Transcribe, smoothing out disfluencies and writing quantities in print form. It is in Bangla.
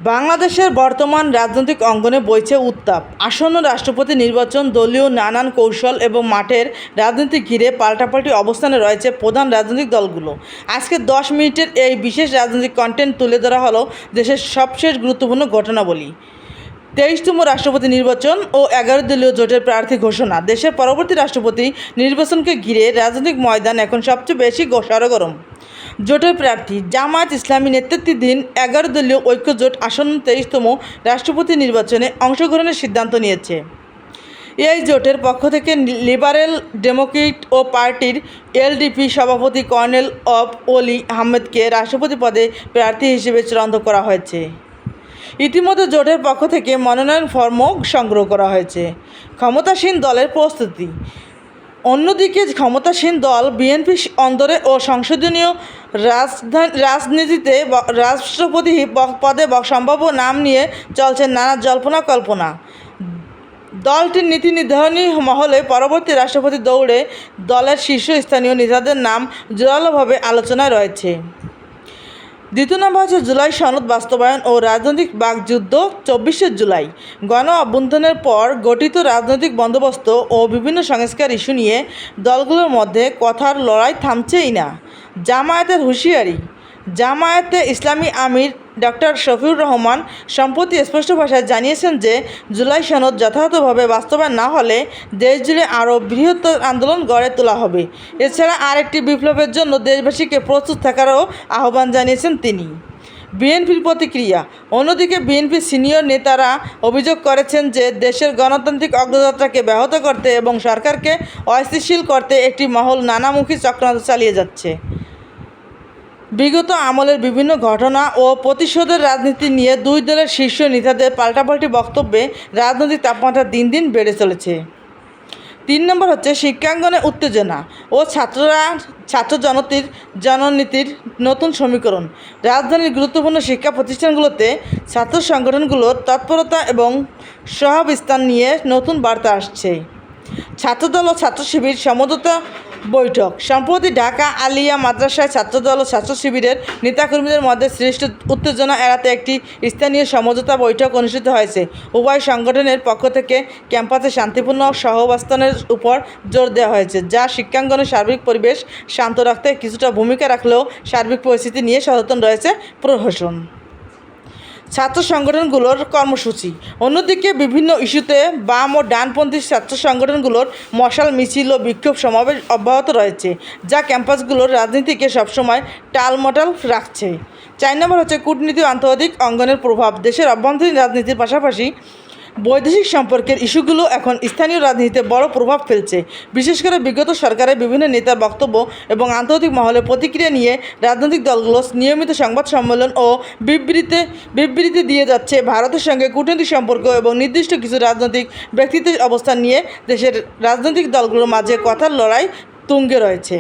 বাংলাদেশের বর্তমান রাজনৈতিক অঙ্গনে বইছে উত্তাপ। আসন্ন রাষ্ট্রপতি নির্বাচন, দলীয় নানান কৌশল এবং মাঠের রাজনীতি ঘিরে পাল্টাপাল্টি অবস্থানে রয়েছে প্রধান রাজনৈতিক দলগুলো। আজকে 10 মিনিটের এই বিশেষ রাজনৈতিক কন্টেন্ট তুলে ধরা হলো দেশের সবশেষ গুরুত্বপূর্ণ ঘটনাবলী, 23তম রাষ্ট্রপতি নির্বাচন ও 11 দলীয় জোটের প্রার্থী ঘোষণা। দেশের পরবর্তী রাষ্ট্রপতি নির্বাচনকে ঘিরে রাজনৈতিক ময়দান এখন সবচেয়ে বেশি সরগরম। জোটের প্রার্থী জামায়াত ইসলামী নেতৃত্বাধীন 11 দলীয় ঐক্য জোট আসন্ন 23তম রাষ্ট্রপতি নির্বাচনে অংশগ্রহণের সিদ্ধান্ত নিয়েছে। এই জোটের পক্ষ থেকে লিবারেল ডেমোক্রেট ও পার্টির এলডিপি সভাপতি কর্নেল অব অলি আহমেদকে রাষ্ট্রপতি পদে প্রার্থী হিসেবে চূড়ান্ত করা হয়েছে। ইতিমধ্যে জোটের পক্ষ থেকে মনোনয়ন ফর্মও সংগ্রহ করা হয়েছে। ক্ষমতাসীন দলের প্রস্তুতি। অন্যদিকে ক্ষমতাসীন দল বিএনপি অন্দরে ও সংসদীয় রাজনীতিতে রাষ্ট্রপতি পদে সম্ভাব্য নাম নিয়ে চলছে নানা জল্পনা কল্পনা। দলটির নীতি নির্ধারণী মহলে পরবর্তী রাষ্ট্রপতি দৌড়ে দলের শীর্ষস্থানীয় নেতাদের নাম জোরালোভাবে আলোচনায় রয়েছে। দ্বিতীয় নম্বর হচ্ছে জুলাই সনদ বাস্তবায়ন ও রাজনৈতিক বাকযুদ্ধ। 24শে জুলাই গণ অভ্যুত্থানের পর গঠিত রাজনৈতিক বন্দোবস্ত ও বিভিন্ন সংস্কার ইস্যু নিয়ে দলগুলোর মধ্যে কথার লড়াই থামছেই না। জামায়াতের হুঁশিয়ারি। জামায়াতে ইসলামী আমির ডক্টর শফিউর রহমান সম্প্রতি স্পষ্ট ভাষায় জানিয়েছেন যে জুলাই সনদ যথাযথভাবে বাস্তবায়ন না হলে দেশজুড়ে আরও বৃহত্তর আন্দোলন গড়ে তোলা হবে। এছাড়া আরেকটি বিপ্লবের জন্য দেশবাসীকে প্রস্তুত থাকারও আহ্বান জানিয়েছেন তিনি। বিএনপির প্রতিক্রিয়া। অন্যদিকে বিএনপির সিনিয়র নেতারা অভিযোগ করেছেন যে দেশের গণতান্ত্রিক অগ্রযাত্রাকে ব্যাহত করতে এবং সরকারকে অস্থিতিশীল করতে একটি মহল নানামুখী চক্রান্ত চালিয়ে যাচ্ছে। বিগত আমলের বিভিন্ন ঘটনা ও প্রতিশোধের রাজনীতি নিয়ে দুই দলের শীর্ষ নেতাদের পাল্টাপাল্টি বক্তব্যে রাজনৈতিক তাপমাত্রা দিন দিন বেড়ে চলেছে। 3 নম্বর হচ্ছে শিক্ষাঙ্গনে উত্তেজনা ও ছাত্র জননীতির নতুন সমীকরণ। রাজধানীর গুরুত্বপূর্ণ শিক্ষা প্রতিষ্ঠানগুলোতে ছাত্র সংগঠনগুলোর তৎপরতা এবং সহাবস্থান নিয়ে নতুন বার্তা আসছে। ছাত্রদল ও ছাত্র শিবির সমঝোতা বৈঠক। সম্প্রতি ঢাকা আলিয়া মাদ্রাসায় ছাত্রদল ও ছাত্র শিবিরের নেতাকর্মীদের মধ্যে সৃষ্ট উত্তেজনা এড়াতে একটি স্থানীয় সমঝোতা বৈঠক অনুষ্ঠিত হয়েছে। উভয় সংগঠনের পক্ষ থেকে ক্যাম্পাসে শান্তিপূর্ণ সহাবস্থানের উপর জোর দেওয়া হয়েছে, যা শিক্ষাঙ্গনের সার্বিক পরিবেশ শান্ত রাখতে কিছুটা ভূমিকা রাখলেও সার্বিক পরিস্থিতি নিয়ে সচেতন রয়েছে প্রশাসন। ছাত্র সংগঠনগুলোর কর্মসূচি। অন্যদিকে বিভিন্ন ইস্যুতে বাম ও ডানপন্থী ছাত্র সংগঠনগুলোর মশাল মিছিল ও বিক্ষোভ সমাবেশ অব্যাহত রয়েছে, যা ক্যাম্পাসগুলোর রাজনীতিকে সবসময় টালমটাল রাখছে। 4 নম্বর হচ্ছে কূটনীতি ও আন্তর্জাতিক অঙ্গনের প্রভাব। দেশের অভ্যন্তরীণ রাজনীতির পাশাপাশি বৈদেশিক সম্পর্কের ইস্যুগুলো এখন স্থানীয় রাজনীতিতে বড় প্রভাব ফেলছে। বিশেষ করে বিগত সরকারের বিভিন্ন নেতার বক্তব্য এবং আন্তর্জাতিক মহলে প্রতিক্রিয়া নিয়ে রাজনৈতিক দলগুলো নিয়মিত সংবাদ সম্মেলন ও বিবৃতি দিয়ে যাচ্ছে। ভারতের সঙ্গে কূটনৈতিক সম্পর্ক এবং নির্দিষ্ট কিছু রাজনৈতিক ব্যক্তিত্বের অবস্থান নিয়ে দেশের রাজনৈতিক দলগুলোর মাঝে কথার লড়াই তুঙ্গে রয়েছে।